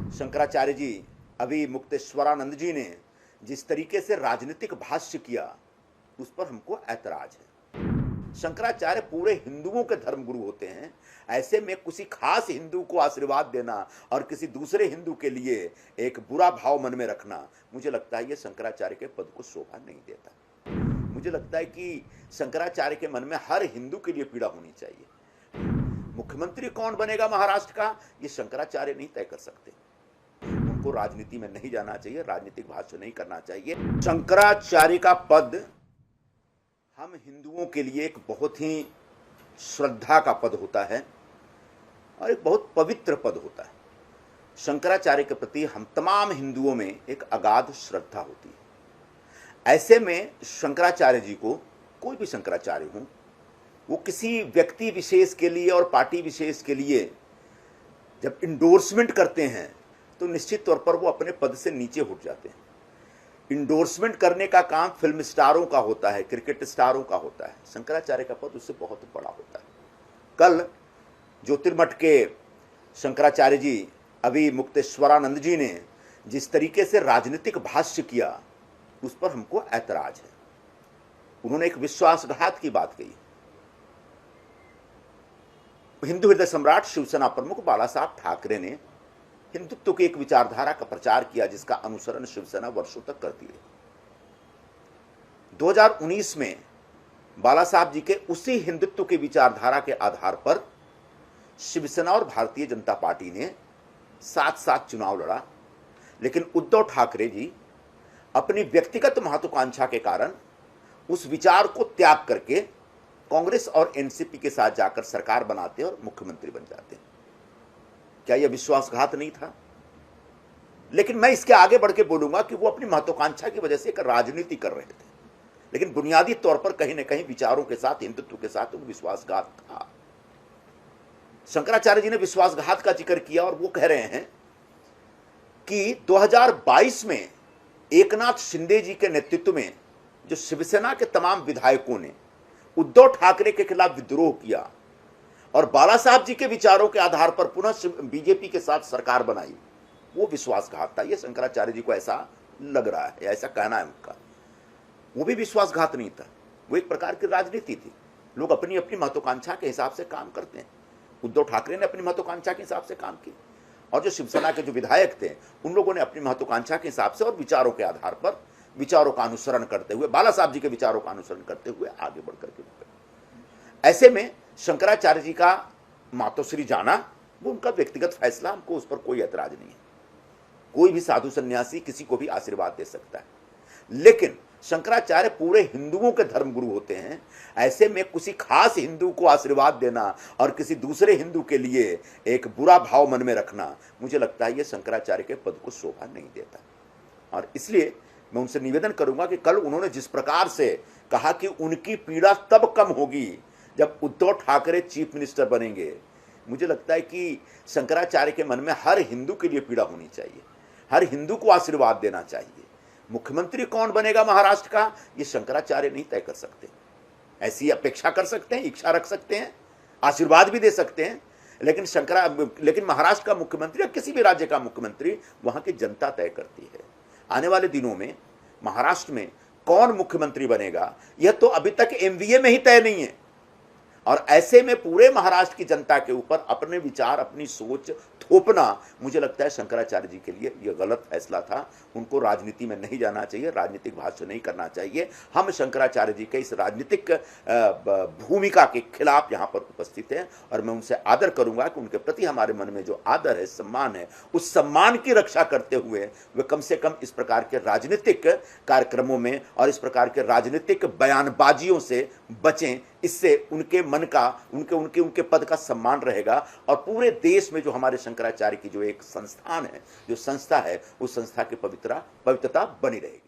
शंकराचार्य जी अभी मुक्तेश्वरानंद जी ने जिस तरीके से राजनीतिक भाष्य किया उस पर हमको ऐतराज है। शंकराचार्य पूरे हिंदुओं के धर्मगुरु होते हैं, ऐसे में किसी खास हिंदू को आशीर्वाद देना और किसी दूसरे हिंदू के लिए एक बुरा भाव मन में रखना, मुझे लगता है ये शंकराचार्य के पद को शोभा नहीं देता। मुझे लगता है कि शंकराचार्य के मन में हर हिंदू के लिए पीड़ा होनी चाहिए। मुख्यमंत्री कौन बनेगा महाराष्ट्र का, ये शंकराचार्य नहीं तय कर सकते। उनको राजनीति में नहीं जाना चाहिए, राजनीतिक भाष्य नहीं करना चाहिए। शंकराचार्य का पद हम हिंदुओं के लिए एक बहुत ही श्रद्धा का पद होता है और एक बहुत पवित्र पद होता है। शंकराचार्य के प्रति हम तमाम हिंदुओं में एक अगाध श्रद्धा होती है। ऐसे में शंकराचार्य जी को, कोई भी शंकराचार्य हो, वो किसी व्यक्ति विशेष के लिए और पार्टी विशेष के लिए जब इंडोर्समेंट करते हैं तो निश्चित तौर पर वो अपने पद से नीचे उठ जाते हैं। इंडोर्समेंट करने का काम फिल्म स्टारों का होता है, क्रिकेट स्टारों का होता है। शंकराचार्य का पद उससे बहुत बड़ा होता है। कल ज्योतिर्मठ के शंकराचार्य जी अभी मुक्तेश्वरानंद जी ने जिस तरीके से राजनीतिक भाष्य किया उस पर हमको ऐतराज है। उन्होंने एक विश्वासघात की बात कही। हिंदू हृदय सम्राट शिवसेना प्रमुख बाला साहब ठाकरे ने हिंदुत्व की एक विचारधारा का प्रचार किया जिसका अनुसरण शिवसेना वर्षों तक करती रही। 2019 में बाला साहब जी के उसी हिंदुत्व की विचारधारा के आधार पर शिवसेना और भारतीय जनता पार्टी ने साथ साथ चुनाव लड़ा, लेकिन उद्धव ठाकरे जी अपनी व्यक्तिगत महत्वाकांक्षा के कारण उस विचार को त्याग करके कांग्रेस और एनसीपी के साथ जाकर सरकार बनाते और मुख्यमंत्री बन जाते हैं। क्या यह विश्वासघात नहीं था? लेकिन मैं इसके आगे बढ़ के बोलूंगा कि वो अपनी महत्वाकांक्षा की वजह से एक राजनीति कर रहे थे, लेकिन बुनियादी तौर पर कहीं न कहीं विचारों के साथ, हिंदुत्व के साथ वो विश्वासघात था। शंकराचार्य जी ने विश्वासघात का जिक्र किया और वो कह रहे हैं कि 2022 में एकनाथ शिंदे जी के नेतृत्व में जो शिवसेना के तमाम विधायकों ने उद्धव ठाकरे के खिलाफ विद्रोह किया और बाला साहब जी के विचारों के आधार पर पुनः बीजेपी के साथ सरकार बनाई, वो विश्वासघात था। ये शंकराचार्य जी को ऐसा लग रहा है, ऐसा कहना है उनका। वो भी विश्वासघात नहीं था, वो एक प्रकार की राजनीति थी। लोग अपनी अपनी महत्वाकांक्षा के हिसाब से काम करते हैं। उद्धव ठाकरे ने अपनी महत्वाकांक्षा के हिसाब से काम किया और जो शिवसेना के जो विधायक थे उन लोगों ने अपनी महत्वाकांक्षा के हिसाब से और विचारों के आधार पर, विचारों का अनुसरण करते हुए, बाला साहब जी के विचारों का अनुसरण करते हुए आगे बढ़कर के। ऐसे में शंकराचार्य जी का मातोश्री जाना वो उनका व्यक्तिगत फैसला, हमको उस पर कोई ऐतराज नहीं है। कोई भी साधु सन्यासी किसी को भी आशीर्वाद दे सकता है, लेकिन शंकराचार्य पूरे हिंदुओं के धर्मगुरु होते हैं। ऐसे में किसी खास हिंदू को आशीर्वाद देना और किसी दूसरे हिंदू के लिए एक बुरा भाव मन में रखना, मुझे लगता है ये शंकराचार्य के पद को शोभा नहीं देता। और इसलिए मैं उनसे निवेदन करूंगा कि कल उन्होंने जिस प्रकार से कहा कि उनकी पीड़ा तब कम होगी जब उद्धव ठाकरे चीफ मिनिस्टर बनेंगे, मुझे लगता है कि शंकराचार्य के मन में हर हिंदू के लिए पीड़ा होनी चाहिए, हर हिंदू को आशीर्वाद देना चाहिए। मुख्यमंत्री कौन बनेगा महाराष्ट्र का, ये शंकराचार्य नहीं तय कर सकते। ऐसी अपेक्षा कर सकते हैं, इच्छा रख सकते हैं, आशीर्वाद भी दे सकते हैं, लेकिन महाराष्ट्र का मुख्यमंत्री या किसी भी राज्य का मुख्यमंत्री वहां की जनता तय करती है। आने वाले दिनों में महाराष्ट्र में कौन मुख्यमंत्री बनेगा यह तो अभी तक एमवीए में ही तय नहीं है, और ऐसे में पूरे महाराष्ट्र की जनता के ऊपर अपने विचार, अपनी सोच थोपना, मुझे लगता है शंकराचार्य जी के लिए यह गलत फैसला था। उनको राजनीति में नहीं जाना चाहिए, राजनीतिक भाष्य नहीं करना चाहिए। हम शंकराचार्य जी के इस राजनीतिक भूमिका के खिलाफ यहाँ पर उपस्थित हैं और मैं उनसे आदर करूंगा कि उनके प्रति हमारे मन में जो आदर है, सम्मान है, उस सम्मान की रक्षा करते हुए वे कम से कम इस प्रकार के राजनीतिक कार्यक्रमों में और इस प्रकार के राजनीतिक बयानबाजियों से बचें। इससे उनके मन का, उनके पद का सम्मान रहेगा और पूरे देश में जो हमारे शंकराचार्य की जो एक संस्थान है, जो संस्था है, उस संस्था की पवित्रता बनी रहेगी।